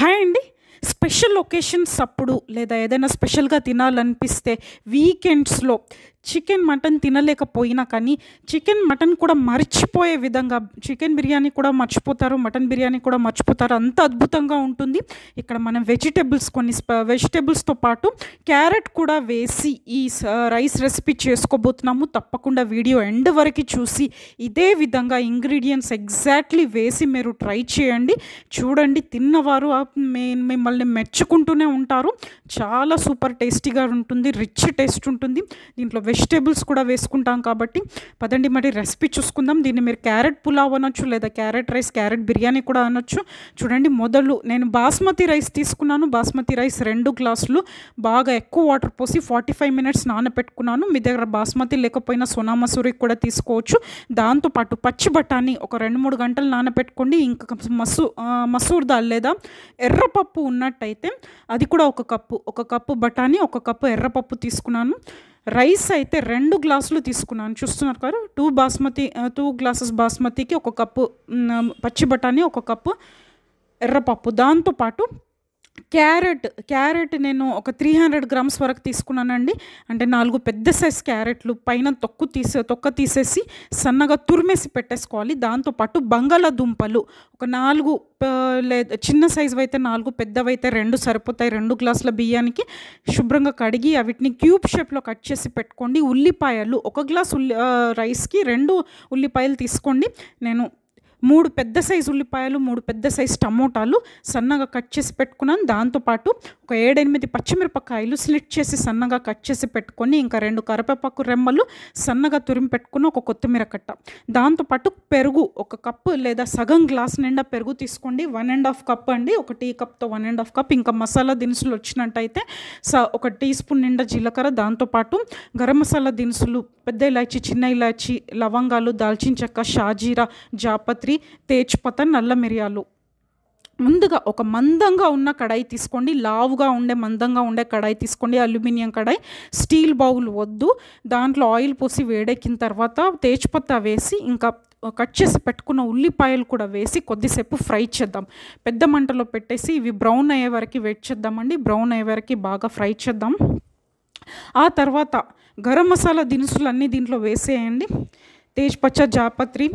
Hi అండి. Special occasions అప్పుడు లేదా ఏదైనా స్పెషల్‌గా తినాలనిపిస్తే వీకెండ్స్‌లో చికెన్, మటన్ తినలేకపోయినా కానీ చికెన్, మటన్ కూడా మర్చిపోయే విధంగా చికెన్ బిర్యానీ కూడా మర్చిపోతారు. మటన్ బిర్యానీ కూడా మర్చిపోతారు. అంత అద్భుతంగా ఉంటుంది. ఇక్కడ మనం కొన్ని వెజిటబుల్స్‌తో పాటు క్యారెట్ కూడా వేసి ఈ రైస్ రెసిపీ చేసుకోబోతున్నాము. తప్పకుండా వీడియో ఎండ్ వరకు చూసి ఇదే విధంగా ఇంగ్రీడియెంట్స్ ఎగ్జాక్ట్‌లీ వేసి మీరు ట్రై చేయండి. చూడండి, తిన్నవారు మిమ్మల్ని మెచ్చుకుంటూనే ఉంటారు. చాలా సూపర్ టేస్టీగా ఉంటుంది. రిచ్ టేస్ట్ ఉంటుంది. దీంట్లో వెజిటేబుల్స్ కూడా వేసుకుంటాం కాబట్టి పదండి మరి రెసిపీ చూసుకుందాం. దీన్ని మీరు క్యారెట్ పులావ్ అనొచ్చు, లేదా క్యారెట్ రైస్, క్యారెట్ బిర్యానీ కూడా అనొచ్చు. చూడండి, నేను బాస్మతి రైస్ తీసుకున్నాను. బాస్మతి రైస్ 2 గ్లాసులు బాగా ఎక్కువ వాటర్ పోసి 45 మినిట్స్ నానబెట్టుకున్నాను. మీ దగ్గర బాస్మతి లేకపోయినా సోనా మసూరి కూడా తీసుకోవచ్చు. దాంతోపాటు పచ్చి బఠానీ ఒక 2-3 గంటలు నానబెట్టుకోండి. ఇంకా మసూర్ దాల్ లేదా ఎర్రపప్పు ఉన్నట్టయితే అది కూడా ఒక కప్పు బఠానీ, ఒక కప్పు ఎర్రపప్పు తీసుకున్నాను. రైస్ అయితే 2 గ్లాసులు తీసుకున్నాను. చూస్తున్నారు కదా, 2 గ్లాసెస్ బాస్మతికి ఒక కప్పు పచ్చి బఠానీ, ఒక కప్పు ఎర్రపప్పు. దాంతోపాటు క్యారెట్ నేను ఒక 300 గ్రామ్స్ వరకు తీసుకున్నానండి. అంటే 4 పెద్ద సైజ్ క్యారెట్లు పైన తొక్క తీసేసి సన్నగా తురిమేసి పెట్టేసుకోవాలి. దాంతోపాటు బంగాళాదుంపలు ఒక 4, చిన్న సైజు అయితే 4, పెద్దవైతే 2 సరిపోతాయి. 2 గ్లాసుల బియ్యానికి శుభ్రంగా కడిగి అవిటిని క్యూబ్ షేప్లో కట్ చేసి పెట్టుకోండి. ఉల్లిపాయలు 1 గ్లాస్ రైస్కి 2 ఉల్లిపాయలు తీసుకోండి. నేను 3 పెద్ద సైజు ఉల్లిపాయలు, 3 పెద్ద సైజు టమోటాలు సన్నగా కట్ చేసి పెట్టుకున్నాను. దాంతోపాటు ఒక 7-8 పచ్చిమిరపకాయలు స్లిట్ చేసి సన్నగా కట్ చేసి పెట్టుకొని, ఇంకా 2 కరివేపాకు రెమ్మలు సన్నగా తురిమి పెట్టుకుని, ఒక కొత్తిమీర కట్ట. దాంతోపాటు పెరుగు 1 కప్పు లేదా సగం గ్లాస్ నిండా పెరుగు తీసుకోండి. 1.5 కప్ అండి. ఒక టీ కప్తో 1.5 కప్. ఇంకా మసాలా దినుసులు వచ్చినట్టయితే ఒక టీ స్పూన్ నిండా జీలకర్ర, దాంతోపాటు గరం మసాలా దినుసులు పెద్ద ఇలాచి, చిన్న ఇలాచి, లవంగాలు, దాల్చిన చెక్క, షాజీరా, జాపత్రి, తేజ్పత్తా, నల్ల మిరియాలు. ముందుగా ఒక మందంగా ఉన్న కడాయి తీసుకోండి. లావుగా ఉండే మందంగా ఉండే కడాయి తీసుకోండి. అల్యూమినియం కడాయి, స్టీల్ బౌల్ వద్దు. దాంట్లో ఆయిల్ పోసి వేడెక్కిన తర్వాత తేజ్పత్తా వేసి, ఇంకా కట్ చేసి పెట్టుకున్న ఉల్లిపాయలు కూడా వేసి కొద్దిసేపు ఫ్రై చేద్దాం. పెద్ద మంటలో పెట్టేసి ఇవి బ్రౌన్ అయ్యే వరకు వెయిట్ చేద్దామండి. బ్రౌన్ అయ్యే వరకు బాగా ఫ్రై చేద్దాం. ఆ తర్వాత గరం మసాలా దినుసులన్నీ దీంట్లో వేసేయండి. తేజ్పత్తా, జాపత్రి,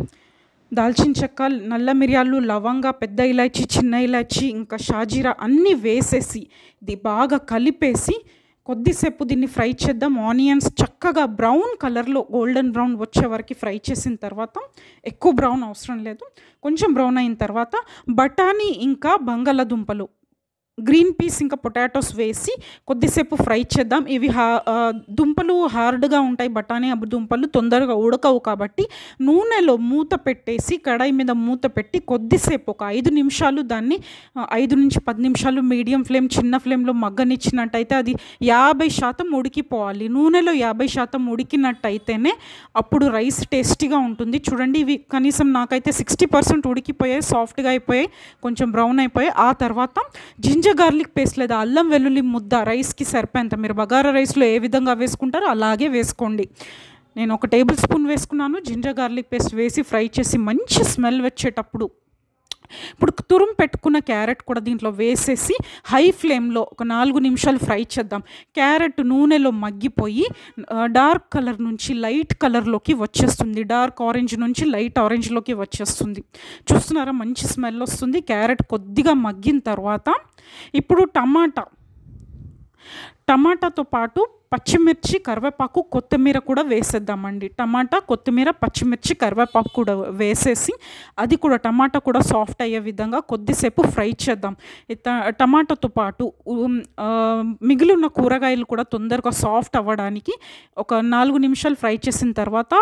దాల్చిన చెక్క, నల్ల మిరియాలు, లవంగా, పెద్ద ఇలాచి, చిన్న ఇలాచి, ఇంకా షాజీరా అన్నీ వేసేసి ఇది బాగా కలిపేసి కొద్దిసేపు దీన్ని ఫ్రై చేద్దాం. ఆనియన్స్ చక్కగా బ్రౌన్ కలర్లో గోల్డెన్ బ్రౌన్ వచ్చే వరకు ఫ్రై చేసిన తర్వాత, ఎక్కువ బ్రౌన్ అవసరం లేదు, కొంచెం బ్రౌన్ అయిన తర్వాత బఠానీ ఇంకా బంగాళాదుంపలు, గ్రీన్ పీస్ ఇంకా పొటాటోస్ వేసి కొద్దిసేపు ఫ్రై చేద్దాం. ఇవి దుంపలు హార్డ్గా ఉంటాయి. బఠానీ దుంపలు తొందరగా ఉడకవు కాబట్టి నూనెలో మూత పెట్టేసి, కడాయి మీద మూత పెట్టి కొద్దిసేపు ఒక 5 నిమిషాలు దాన్ని 5 నుంచి 10 నిమిషాలు మీడియం ఫ్లేమ్, చిన్న ఫ్లేమ్లో మగ్గనిచ్చినట్టయితే అది 50% ఉడికిపోవాలి. నూనెలో 50% ఉడికినట్టయితేనే అప్పుడు రైస్ టేస్టీగా ఉంటుంది. చూడండి, ఇవి కనీసం నాకైతే 60% ఉడికిపోయాయి, సాఫ్ట్గా అయిపోయాయి, కొంచెం బ్రౌన్ అయిపోయాయి. ఆ తర్వాత జింజర్ గార్లిక్ పేస్ట్ లేదా అల్లం వెల్లుల్లి ముద్ద రైస్కి సరిపోయేంత, మీరు బగారా రైస్లో ఏ విధంగా వేసుకుంటారో అలాగే వేసుకోండి. నేను 1 టేబుల్ స్పూన్ వేసుకున్నాను. జింజర్ గార్లిక్ పేస్ట్ వేసి ఫ్రై చేసి మంచి స్మెల్ వచ్చేటప్పుడు ఇప్పుడు తురుము పెట్టుకున్న క్యారెట్ కూడా దీంట్లో వేసేసి హై ఫ్లేమ్లో ఒక 4 నిమిషాలు ఫ్రై చేద్దాం. క్యారెట్ నూనెలో మగ్గిపోయి డార్క్ కలర్ నుంచి లైట్ కలర్లోకి వచ్చేస్తుంది. డార్క్ ఆరెంజ్ నుంచి లైట్ ఆరెంజ్లోకి వచ్చేస్తుంది. చూస్తున్నారా, మంచి స్మెల్ వస్తుంది. క్యారెట్ కొద్దిగా మగ్గిన తర్వాత ఇప్పుడు టమాటాతో పాటు పచ్చిమిర్చి, కరివేపాకు, కొత్తిమీర కూడా వేసేద్దామండి. టమాటా, కొత్తిమీర, పచ్చిమిర్చి, కరివేపాకు కూడా వేసేసి అది కూడా టమాటా కూడా సాఫ్ట్ అయ్యే విధంగా కొద్దిసేపు ఫ్రై చేద్దాం. టమాటాతో పాటు మిగిలిన కూరగాయలు కూడా తొందరగా సాఫ్ట్ అవ్వడానికి ఒక 4 నిమిషాలు ఫ్రై చేసిన తర్వాత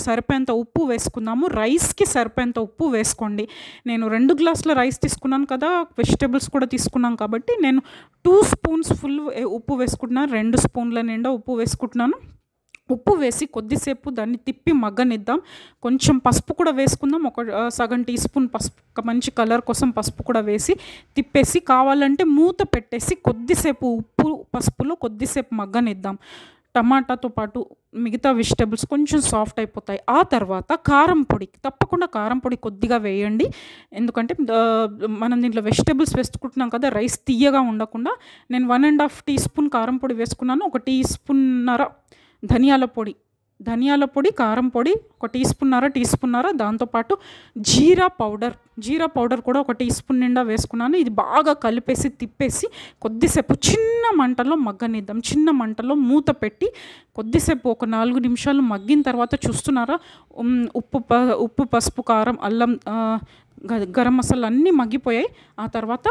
సరిపోయేంత ఉప్పు వేసుకుందాము. రైస్కి సరిపోయేంత ఉప్పు వేసుకోండి. నేను 2 గ్లాసుల రైస్ తీసుకున్నాను కదా, వెజిటేబుల్స్ కూడా తీసుకున్నాను కాబట్టి నేను 2 స్పూన్స్ ఫుల్ ఉప్పు వేసుకుంటున్నాను. 2 స్పూన్ల నిండా ఉప్పు వేసుకుంటున్నాను. ఉప్పు వేసి కొద్దిసేపు దాన్ని తిప్పి మగ్గనిద్దాం. కొంచెం పసుపు కూడా వేసుకుందాం. ఒక సగం టీ స్పూన్ పసుపు, ఒక మంచి కలర్ కోసం పసుపు కూడా వేసి తిప్పేసి, కావాలంటే మూత పెట్టేసి కొద్దిసేపు పసుపులో కొద్దిసేపు మగ్గనిద్దాం. టమాటాతో పాటు మిగతా వెజిటబుల్స్ కొంచెం సాఫ్ట్ అయిపోతాయి. ఆ తర్వాత కారం పొడి, తప్పకుండా కారం పొడి కొద్దిగా వేయండి. ఎందుకంటే మనం దీంట్లో వెజిటబుల్స్ వేసుకుంటున్నాం కదా, రైస్ తియ్యగా ఉండకుండా నేను 1½ టీ స్పూన్ కారం పొడి వేసుకున్నాను. 1 టీ స్పూన్నర ధనియాల పొడి, కారం పొడి 1 టీ స్పూన్నర, దాంతోపాటు జీరా పౌడర్ కూడా 1 టీ స్పూన్ నిండా వేసుకున్నాను. ఇది బాగా కలిపేసి తిప్పేసి కొద్దిసేపు చిన్న మంటలో మగ్గనిద్దాం. చిన్న మంటలో మూత పెట్టి కొద్దిసేపు ఒక 4 నిమిషాలు మగ్గిన తర్వాత చూస్తున్నారా, ఉప్పు, పసుపు, కారం, అల్లం, గరం మసాలా అన్నీ మగ్గిపోయాయి. ఆ తర్వాత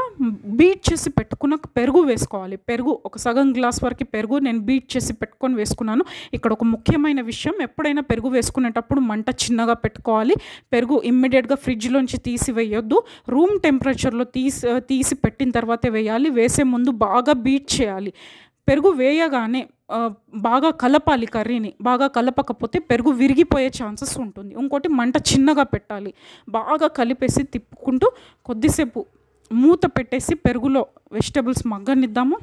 బీట్ చేసి పెట్టుకున్న పెరుగు వేసుకోవాలి. పెరుగు ఒక సగం గ్లాస్ వరకు పెరుగు నేను బీట్ చేసి పెట్టుకొని వేసుకున్నాను. ఇక్కడ ఒక ముఖ్యమైన విషయం, ఎప్పుడైనా పెరుగు వేసుకునేటప్పుడు మంట చిన్నగా పెట్టుకోవాలి. పెరుగు ఇమ్మీడియట్గా ఫ్రిడ్జ్లోంచి తీసి వేయొద్దు. రూమ్ టెంపరేచర్లో తీసి పెట్టిన తర్వాతే వేయాలి. వేసే ముందు బాగా బీట్ చేయాలి. పెరుగు వేయగానే బాగా కలపాలి కర్రీని. బాగా కలపకపోతే పెరుగు విరిగిపోయే ఛాన్సెస్ ఉంటుంది. ఇంకోటి మంట చిన్నగా పెట్టాలి. బాగా కలిపేసి తిప్పుకుంటూ కొద్దిసేపు మూత పెట్టేసి పెరుగులో వెజిటబుల్స్ మగ్గనిద్దాము.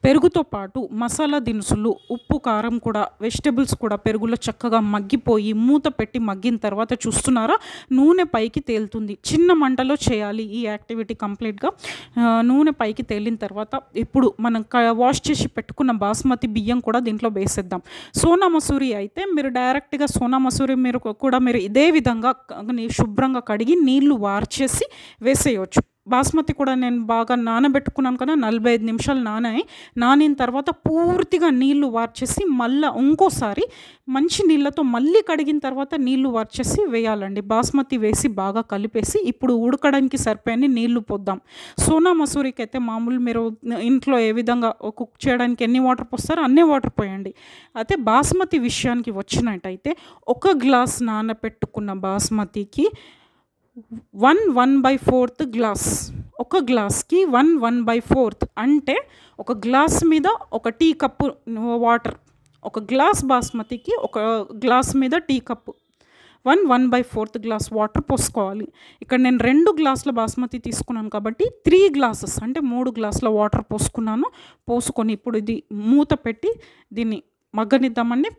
పెరుగుతో పాటు మసాలా దినుసులు, ఉప్పు, కారం కూడా, వెజిటబుల్స్ కూడా పెరుగులో చక్కగా మగ్గిపోయి మూత పెట్టి మగ్గిన తర్వాత చూస్తున్నారా, నూనె పైకి తేలుతుంది. చిన్న మంటలో చేయాలి ఈ యాక్టివిటీ కంప్లీట్గా. నూనె పైకి తేలిన తర్వాత ఇప్పుడు మనం వాష్ చేసి పెట్టుకున్న బాస్మతి బియ్యం కూడా దీంట్లో వేసేద్దాం. సోనా మసూరి అయితే మీరు డైరెక్ట్గా సోనా మసూరి మీరు ఇదే విధంగా శుభ్రంగా కడిగి నీళ్లు వార్చేసి వేసేయవచ్చు. బాస్మతి కూడా నేను బాగా నానబెట్టుకున్నాను కదా, 45 నిమిషాలు నానిన తర్వాత పూర్తిగా నీళ్లు వార్చేసి మళ్ళీ ఇంకోసారి మంచి నీళ్ళతో మళ్ళీ కడిగిన తర్వాత నీళ్లు వార్చేసి వేయాలండి. బాస్మతి వేసి బాగా కలిపేసి ఇప్పుడు ఉడకడానికి సరిపోయని నీళ్లు పోద్దాం. సోనా మసూరికి అయితే మామూలు మీరు ఇంట్లో ఏ విధంగా కుక్ చేయడానికి ఎన్ని వాటర్ పోస్తారో అన్నీ వాటర్ పోయండి. అయితే బాస్మతి విషయానికి వచ్చినట్టయితే 1 గ్లాస్ నానబెట్టుకున్న బాస్మతికి 1/4 గ్లాస్, ఒక గ్లాస్కి 1/4 అంటే ఒక గ్లాస్ మీద 1 టీ కప్పు వాటర్. 1 గ్లాస్ బాస్మతికి 1 గ్లాస్ మీద టీ కప్పు 1/4 గ్లాస్ వాటర్ పోసుకోవాలి. ఇక్కడ నేను 2 గ్లాసుల బాస్మతి తీసుకున్నాను కాబట్టి 3 గ్లాసెస్ అంటే 3 గ్లాసుల వాటర్ పోసుకొని ఇప్పుడు ఇది మూత పెట్టి దీన్ని మగ్గనిద్దామండి.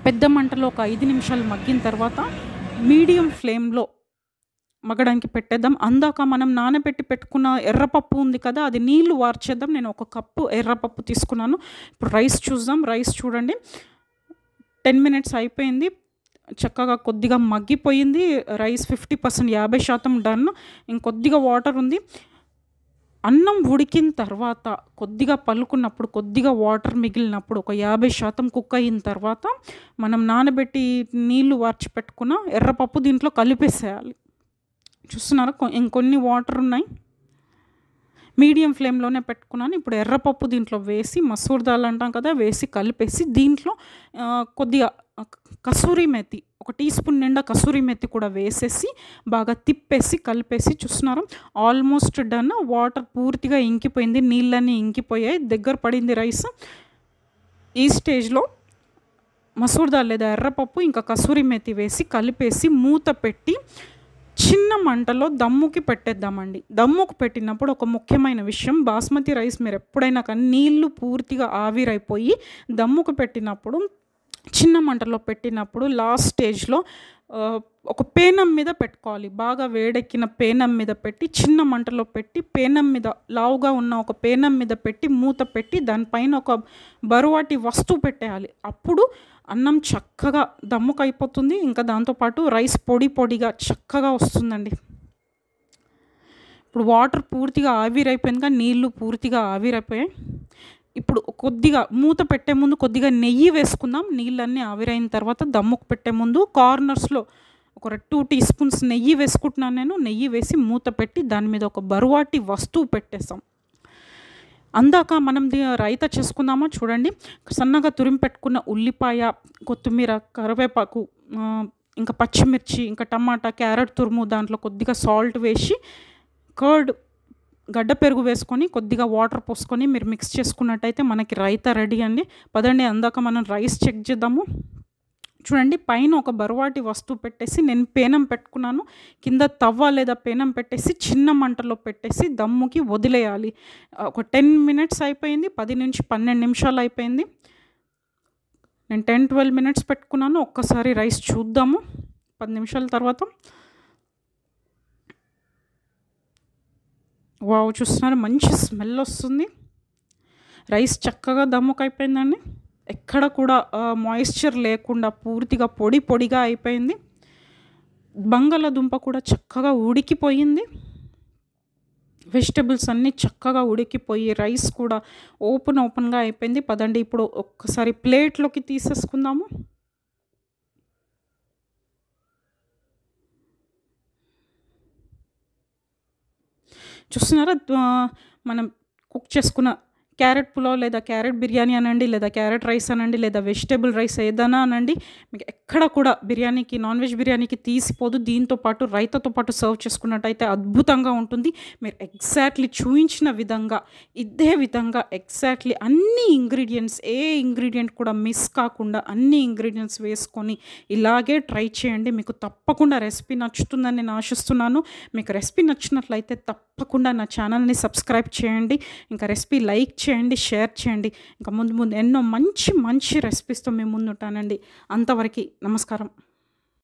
పెద్ద మంటలో ఒక 5 నిమిషాలు మగ్గిన తర్వాత మీడియం ఫ్లేమ్లో మగ్గడానికి పెట్టేద్దాం. అందాక మనం పెట్టుకున్న ఎర్రపప్పు ఉంది కదా, అది నీళ్లు వార్చేద్దాం. నేను 1 కప్పు ఎర్రపప్పు తీసుకున్నాను. ఇప్పుడు రైస్ చూద్దాం. రైస్ చూడండి, 10 మినిట్స్ అయిపోయింది. చక్కగా కొద్దిగా మగ్గిపోయింది రైస్. 50% 50% డన్. ఇంకొద్దిగా వాటర్ ఉంది. అన్నం ఉడికిన తర్వాత కొద్దిగా పలుకున్నప్పుడు, కొద్దిగా వాటర్ మిగిలినప్పుడు, ఒక 50% కుక్ అయిన తర్వాత మనం నానబెట్టి నీళ్లు వార్చి పెట్టుకున్న ఎర్రపప్పు దీంట్లో కలిపేసేయాలి. చూస్తున్నారా, ఇంకొన్ని వాటర్ ఉన్నాయి. మీడియం ఫ్లేమ్లోనే పెట్టుకున్నాను. ఇప్పుడు ఎర్రపప్పు దీంట్లో వేసి, మసూర్ దాల్ అంటాం కదా, వేసి కలిపేసి దీంట్లో కొద్దిగా కసూరి మెతి, 1 టీ స్పూన్ నిండా కసూరి మెతి కూడా వేసేసి బాగా తిప్పేసి కలిపేసి చూస్తున్నారు. Almost done. వాటర్ పూర్తిగా ఇంకిపోయింది, నీళ్ళన్నీ ఇంకిపోయాయి, దగ్గర పడింది రైస్. ఈ స్టేజ్లో మసూర్ దాల్ లేదా ఎర్రపప్పు ఇంకా కసూరి మెతి వేసి కలిపేసి మూత పెట్టి చిన్న మంటలో దమ్ముకి పెట్టేద్దామండి. దమ్ముకు పెట్టినప్పుడు ఒక ముఖ్యమైన విషయం, బాస్మతి రైస్ మీరు ఎప్పుడైనా కానీ నీళ్లు పూర్తిగా ఆవిరైపోయి దమ్ముకు పెట్టినప్పుడు, చిన్న మంటలో పెట్టినప్పుడు లాస్ట్ స్టేజ్లో ఒక పేనం మీద పెట్టుకోవాలి. బాగా వేడెక్కిన పేనం మీద పెట్టి, చిన్న మంటలో పెట్టి, పేనం మీద లావుగా ఉన్న ఒక పేనం మీద పెట్టి మూత పెట్టి దానిపైన ఒక బరువాటి వస్తువు పెట్టేయాలి. అప్పుడు అన్నం చక్కగా దమ్ముకు అయిపోతుంది. ఇంకా దాంతోపాటు రైస్ పొడిగా చక్కగా వస్తుందండి. ఇప్పుడు వాటర్ పూర్తిగా ఆవిరైపోయింది కానీ నీళ్ళు పూర్తిగా ఆవిరైపోయాయి. ఇప్పుడు కొద్దిగా మూత పెట్టే ముందు కొద్దిగా నెయ్యి వేసుకుందాం. నీళ్ళన్నీ ఆవిరైన తర్వాత దమ్ముకు పెట్టే ముందు కార్నర్స్లో ఒక 2 టీ స్పూన్స్ నెయ్యి వేసుకుంటున్నాను నేను. నెయ్యి వేసి మూత పెట్టి దాని మీద ఒక బరువాటి వస్తువు పెట్టేస్తాం. అందాక మనం రైతా చేసుకుందామా చూడండి. సన్నగా తురిమి పెట్టుకున్న ఉల్లిపాయ, కొత్తిమీర, కరివేపాకు, ఇంకా పచ్చిమిర్చి, ఇంకా టమాటా, క్యారెట్ తురుము, దాంట్లో కొద్దిగా సాల్ట్ వేసి, కర్డ్ గడ్డ పెరుగు వేసుకొని కొద్దిగా వాటర్ పోసుకొని మీరు మిక్స్ చేసుకున్నట్టయితే మనకి రైతా రెడీ అండి. పదండి అందాక మనం రైస్ చెక్ చేద్దాము. చూడండి పైన ఒక బరువాటి వస్తువు పెట్టేసి నేను పేనం పెట్టుకున్నాను. కింద తవ్వ లేదా పేనం పెట్టేసి చిన్న మంటలో పెట్టేసి దమ్ముకి వదిలేయాలి. ఒక 10 మినిట్స్ అయిపోయింది. 10-12 నిమిషాలు అయిపోయింది. నేను 10-12 మినిట్స్ పెట్టుకున్నాను. ఒక్కసారి రైస్ చూద్దాము 10 నిమిషాల తర్వాత. వావ్! చూస్తున్నారా మంచి స్మెల్ వస్తుంది. రైస్ చక్కగా దమ్ముకయిపోయిందండి. ఎక్కడ కూడా మాయిశ్చర్ లేకుండా పూర్తిగా పొడి పొడిగా అయిపోయింది. బంగాళాదుంప కూడా చక్కగా ఉడికిపోయింది. వెజిటబుల్స్ అన్నీ చక్కగా ఉడికిపోయి రైస్ కూడా ఓపెన్‌గా అయిపోయింది. పదండి ఇప్పుడు ఒక్కసారి ప్లేట్‌లోకి తీసేసుకుందాము. చూస్తున్నారా మనం కుక్ చేసుకున్న క్యారెట్ పులావ్ లేదా క్యారెట్ బిర్యానీ అనండి, లేదా క్యారెట్ రైస్ అనండి, లేదా వెజిటబుల్ రైస్ ఏదైనా అనండి, మీకు ఎక్కడ కూడా బిర్యానీకి నాన్ వెజ్ బిర్యానీకి తీసిపోదు. దీంతో పాటు రైతాతో పాటు సర్వ్ చేసుకున్నట్టయితే అద్భుతంగా ఉంటుంది. మీరు ఎగ్జాక్ట్లీ చూయించిన విధంగా ఇదే విధంగా ఎగ్జాక్ట్లీ అన్ని ఇంగ్రీడియంట్స్ ఏ ఇంగ్రీడియంట్ కూడా మిస్ కాకుండా అన్ని ఇంగ్రీడియంట్స్ వేసుకొని ఇలాగే ట్రై చేయండి. మీకు తప్పకుండా రెసిపీ నచ్చుతుందని నేను ఆశిస్తున్నాను. మీకు రెసిపీ నచ్చినట్లయితే తప్పకుండా నా ఛానల్ని సబ్స్క్రైబ్ చేయండి. ఇంకా రెసిపీ లైక్ చేయండి, షేర్ చేయండి. ఇంకా ముందు ఎన్నో మంచి రెసిపీస్తో మేము ముందుంటానండి. అంతవరకు నమస్కారం.